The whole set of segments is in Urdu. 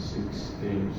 6 is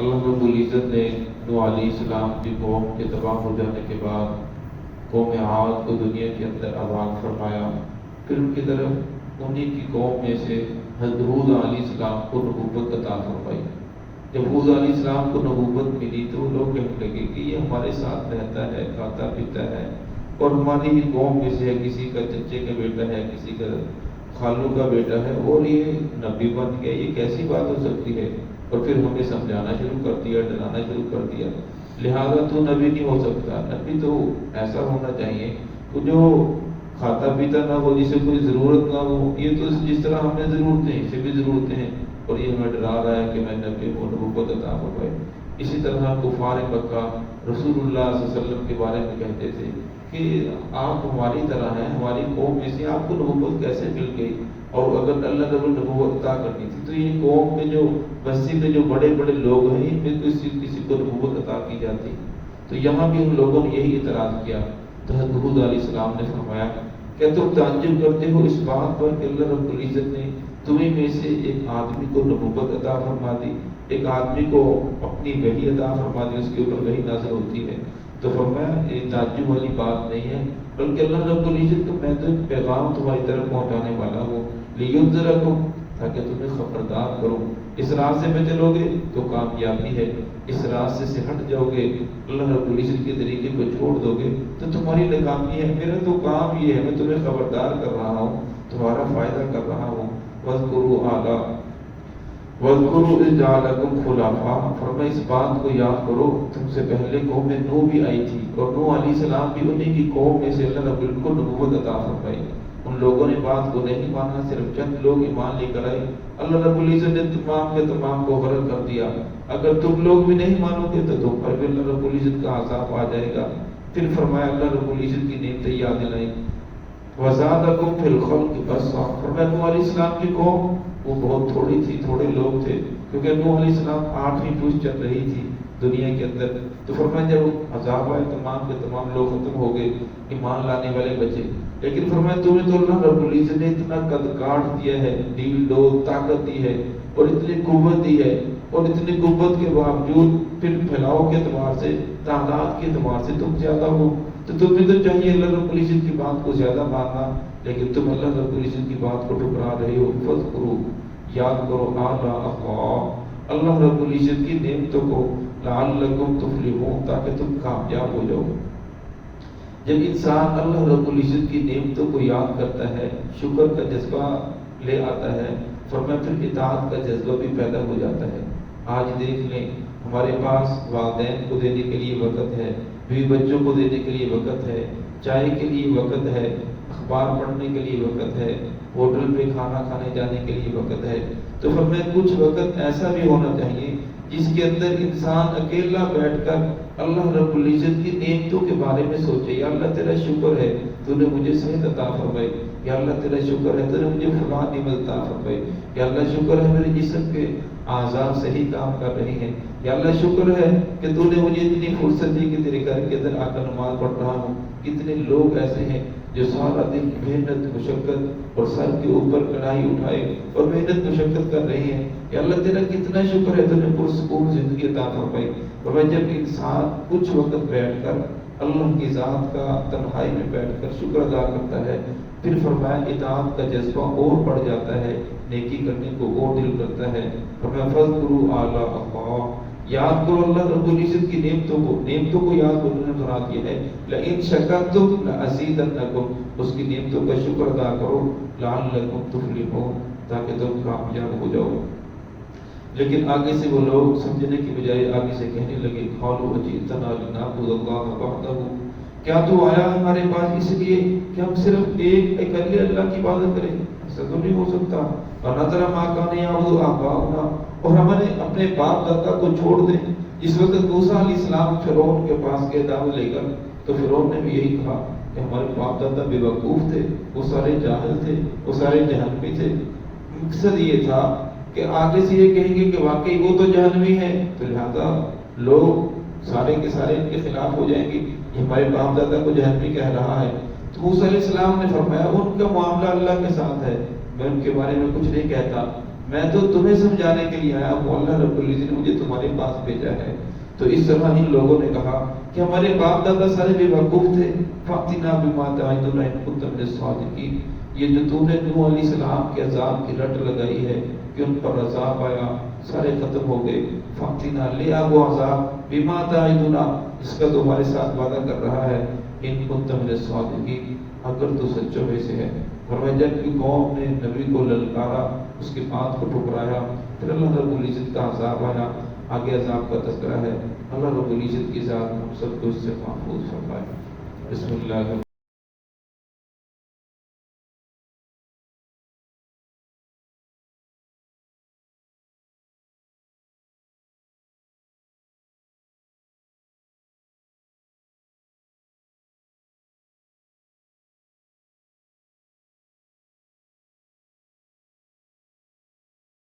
اللہ رب العزت نے نوح علیہ السلام کی قوم کے تباہ ہو جانے کے بعد قوم عاد کو دنیا کے اندر آباد فرمایا، پھر ان کی طرف انہیں کی قوم میں سے حضرت ہود علیہ السلام کو نبوت عطا فرمائی۔ جب ہود علیہ السلام کو نبوت ملی تو لوگ کہنے لگے کہ یہ ہمارے ساتھ رہتا ہے، کھاتا پیتا ہے، اور ہماری ہی قوم میں سے ہے، کسی کا چچے کا بیٹا ہے، کسی کا خالو کا بیٹا ہے، اور یہ نبی بن گیا، یہ کیسی بات ہو سکتی ہے؟ اور پھر ہمیں سمجھانا شروع کر دیا، ڈرانا شروع کر دیا، لہذا تو نبی نہیں ہو سکتا، نبی تو ایسا ہونا چاہیے کہ جو کھاتا پیتا نہ ہو، جسے کوئی ضرورت نہ ہو، یہ تو جس طرح ہم نے ضرورتیں اسے بھی ضرورتیں ہیں، اور یہ ہمیں ڈرا رہا ہے کہ میں نبی ہوں، نبوت عطا ہو گئے۔ اسی طرح کفار مکہ رسول اللہ صلی اللہ علیہ وسلم کے بارے میں کہتے تھے کہ آپ ہماری طرح ہیں، ہماری قوم میں سے آپ کو نبوت کیسے مل گئی؟ اور اگر اللہ نے نبوت عطا کرنی تھی تو یہ قوم میں جو بستی میں جو بڑے بڑے لوگ ہیں ان میں کسی کو نبوت عطا کی جاتی۔ تو یہاں بھی ان لوگوں نے یہی اعتراض کیا، تو حضرت ہود علیہ السلام نے فرمایا کہ تم تعجب کرتے ہو اس بات پر کہ اللہ رب العزت نے تمہیں میں سے ایک آدمی کو نبوت عطا فرما دی، ایک آدمی کو اپنی وحی عطا فرما دی، اس کے اوپر وحی نازل ہوتی ہے۔ تو فرمایا یہ تعجب والی بات نہیں ہے، بلکہ اللہ رب العزت کو میں تو ایک پیغام تمہاری طرف پہنچانے والا ہوں، لِيُنذِرَكُمْ، تاکہ تمہیں خبردار کروں۔ اس راستے پہ چلو گے تو کامیابی ہے، اس راستے سے ہٹ جاؤ گے، اللہ رب العزت کے طریقے کو چھوڑ دو گے تو تمہاری ناکامی ہے۔ میرا تو کام یہ ہے، میں تمہیں خبردار کر رہا ہوں، تمہارا فائدہ کر رہا ہوں۔ وَاذْكُرُوا آلَاءَ وَاذْكُرُوا إِذْ جَعَلَكُمْ خُلَفَاءَ، فرمایا اس بات کو یاد کرو، تم سے پہلے قوم نوح بھی آئی تھی، اور نوح علیہ السلام بھی انہی کی قوم میں سے اللہ رب العزت کو نبوت عطا فرمائی۔ ان لوگوں نے بات کو نہیں مانا، صرف چند لوگ ایمان لے کر آئے، اللہ رب العزت نے تمام کے تمام کو غرق کر دیا۔ اگر تم لوگ بھی نہیں مانو گے تو تم پر بھی اللہ رب العزت کا عذاب آ جائے گا۔ پھر فرمایا اللہ رب العزت کی نعمتیں یاد دلائی، وَزَادَكُمْ فِي الْخَلْقِ بَسْطَةً، فرمایا نوح علیہ السلام کی قوم وہ بہت تھوڑی تھی، تھوڑے لوگ تھے، کیونکہ نوح علیہ السلام 8ویں پوچھ چل رہی تھی دنیا کے اندر۔ تو فرمایا جب عذاب آئے تمام کے تمام لوگ ختم ہو گئے، ایمان لانے والے بچے، لیکن فرمایا تمہیں تو اللہ رب العزت نے اتنا قد کاٹ دیا ہے، ڈیل ڈو طاقت دی ہے، اور اتنی قوت دی ہے، اور اتنی قوت کے باوجود پھر پھیلاؤ کے اعتبار سے، تعداد کے اعتبار سے تم زیادہ ہو، تو تمہیں تو چاہیے اللہ رب العزت کی بات کو زیادہ ماننا، لیکن تم اللہ رب العزت کی بات کو ٹھکرا رہے ہو۔ فذکروا، یاد کرو، آلاء اللہ، اللہ رب العزت کی نعمتوں کو، لعلکم تفلحون، تاکہ تم کامیاب ہو جاؤ۔ جب انسان اللہ رب العزت کی نعمتوں کو یاد کرتا ہے، شکر کا جذبہ لے آتا ہے، فرمایا پھر اطاعت کا جذبہ بھی پیدا ہو جاتا ہے۔ آج دیکھ لیں، ہمارے پاس والدین کو دینے کے لیے وقت ہے، بیوی بچوں کو دینے کے لیے وقت ہے، چائے کے لیے وقت ہے، اخبار پڑھنے کے لیے وقت ہے، ہوٹل پہ کھانا کھانے جانے کے لیے وقت ہے۔ تو فرمایا کچھ وقت ایسا بھی ہونا چاہیے جس کے اندر انسان اکیلا بیٹھ کر اللہ رب العزت کی نعمتوں کے بارے میں سوچے، یا اللہ تیرا شکر ہے تو نے مجھے صحت عطا فرمائی، یا اللہ تیرا شکر ہے تو نے مجھے فلاں نعمت عطا فرمائی، یا اللہ شکر ہے میرے جسم کے اعضاء صحیح کام کر رہی ہیں، یا اللہ شکر ہے کہ تو نے مجھے اتنی فرصت دی کہ تیرے گھر کے اندر آ کر نماز پڑھ رہا ہوں۔ کتنے لوگ ایسے ہیں جو سارا دن محنت مشقت اور سر کے اوپر کڑھائی اٹھائے اور محنت مشقت کر رہے ہیں، یا اللہ تیرا کتنا شکر ہے تو نے پرسکون زندگی عطا فرمائی۔ اور جب انسان کچھ وقت بیٹھ کر اللہ کی ذات کا تنہائی میں بیٹھ کر شکر ادا کرتا ہے، پھر فرمایا اطاعت کا جذبہ اور بڑھ جاتا ہے، نیکی کرنے کو اور دل کرتا ہے۔ فرمایا فذکروا آلاء اللہ، یاد کرو اللہ رب العزت کی نعمتوں کو یاد کرنے نے بنا دیا ہے۔ لئن شکرتم لازیدنکم، اس کی نعمتوں کا شکر ادا کرو، لعلکم تفلحون، تاکہ تم کامیاب ہو جاؤ۔ لیکن آگے سے وہ لوگ سمجھنے کی بجائے آگے سے کہنے لگے، قالوا اجئتنا لنعبد اللہ وحدہ، کیا تو آیا ہمارے پاس اس لیے کہ ہم صرف ایک اکیلے اللہ کی عبادت کریں؟ ایسا تو نہیں ہو سکتا۔ وَنَذَرَ مَا كَانَ يَعْبُدُ آبَاؤُنَا، اور ہمارے اپنے باپ دادا کو چھوڑ دیں۔ اس وقت موسیٰ علیہ السلام فرعون کے پاس گئے دعوت لے کر، تو فرعون نے بھی یہی کہا کہ ہمارے باپ دادا بے وقوف تھے، وہ سارے جاہل تھے، وہ سارے جہنمی تھے۔ مقصد یہ تھا کہ آگے سے یہ کہیں گے کہ واقعی وہ تو جہنمی ہے، تو لہذا لوگ سارے کے سارے ان کے خلاف ہو جائیں گے، یہ ہمارے باپ دادا کو جہنمی کہہ رہا ہے۔ تو موسیٰ علیہ السلام نے فرمایا ان کا معاملہ اللہ کے ساتھ ہے، میں ان کے بارے میں کچھ نہیں کہتا، میں تو تمہیں سمجھانے کے لیے آیا ہوں، اللہ رب العزت نے مجھے تمہارے پاس بھیجا ہے۔ تو اس طرح ان لوگوں نے کہا کہ ہمارے باپ دادا سارے بے وقوف تھے، فاتنا بما تعدنا ان كنت من الصادقین۔ یہ جو تو نے نوح علیہ السلام کے عذاب کی رٹ لگائی ہے کہ ان پر عذاب آیا، سارے ختم ہو گئے، فاتنا لے آ وہ عذاب بما تعدنا، اس کا تمہارے ساتھ وعدہ کر رہا ہے، ان كنت من الصادقین، اگر تو سچوں میں سے ہے۔ فرمایا جب کی قوم نے نبی کو للکارا، اس کی بات کو ٹھکرایا، پھر اللہ رب العزت کا عذاب آیا۔ آگے عذاب کا تذکرہ ہے۔ اللہ رب العزت کی ذات ہم سب کو اس سے محفوظ فرمائے۔ بسم اللہ